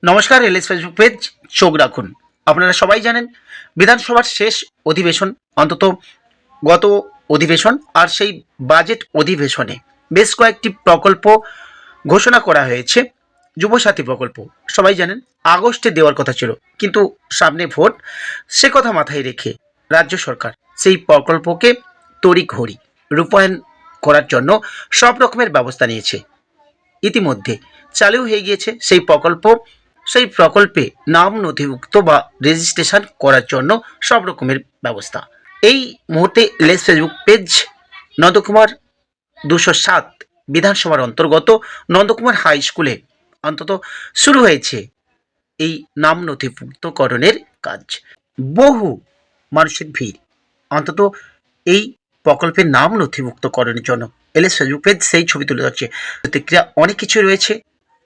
নমস্কার, LS Facebook page চোখ রাখুন। আপনারা সবাই জানেন বিধানসভার শেষ অধিবেশন, অন্তত গত অধিবেশন আর সেই বাজেট অধিবেশনে বেশ কয়েকটি প্রকল্প ঘোষণা করা হয়েছে। যুবসাথী প্রকল্প সবাই জানেন আগস্টে দেওয়ার কথা ছিল, কিন্তু সামনে ভোট, সে কথা মাথায় রেখে রাজ্য সরকার সেই প্রকল্পকে তড়িঘড়ি রূপায়ণ করার জন্য সব রকমের ব্যবস্থা নিয়েছে। ইতিমধ্যে চালু হয়ে গিয়েছে সেই প্রকল্পে নাম নথিভুক্ত বা রেজিস্ট্রেশন করার জন্য সব রকমের ব্যবস্থা। এই মুহূর্তে লেস ফেসবুক পেজ নন্দকুমার 207 বিধানসভার অন্তর্গত নন্দকুমার হাই স্কুলে অন্তত শুরু হয়েছে এই নাম নথিভুক্তকরণের কাজ। বহু মানুষের ভিড় অন্তত এই প্রকল্পের নাম নথিভুক্তকরণের জন্য। এলএস ফেসবুক পেজ সেই ছবি তুলে ধরছে। প্রতিক্রিয়া অনেক কিছু রয়েছে।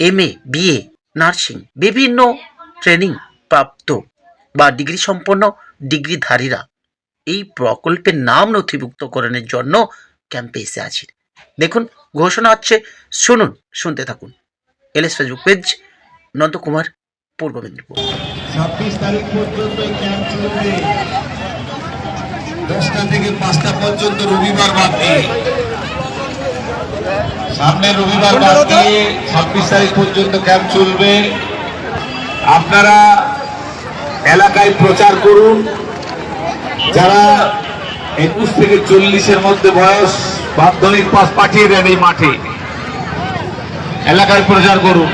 MA, BA, নার্সিং, বিভিন্ন ট্রেনিং প্রাপ্ত বা ডিগ্রি সম্পন্ন ডিগ্রিধারীরা এই প্রকল্পের নাম নথিভুক্তকরণের জন্য ক্যাম্পে এসে আছেন। দেখুন, ঘোষণা হচ্ছে, শুনতে থাকুন। এলএস ফেসবুক পেজ নন্দকুমার, পূর্ব মেদিনীপুর। 26 তারিখ পর্যন্ত ক্যাম্প চলবে, 10টা থেকে 5টা পর্যন্ত, রবিবার বাদ দিয়ে। সামনে রবিবার বাদ দিয়ে 26 তারিখ পর্যন্ত ক্যাম্প চলবে। আপনারা এলাকায় প্রচার করুন। যারা 21 থেকে 40-এর মধ্যে বয়স, মাধ্যমিক পাস পাঠিয়ে দেন এই মাঠে, এলাকায় প্রচার করুন।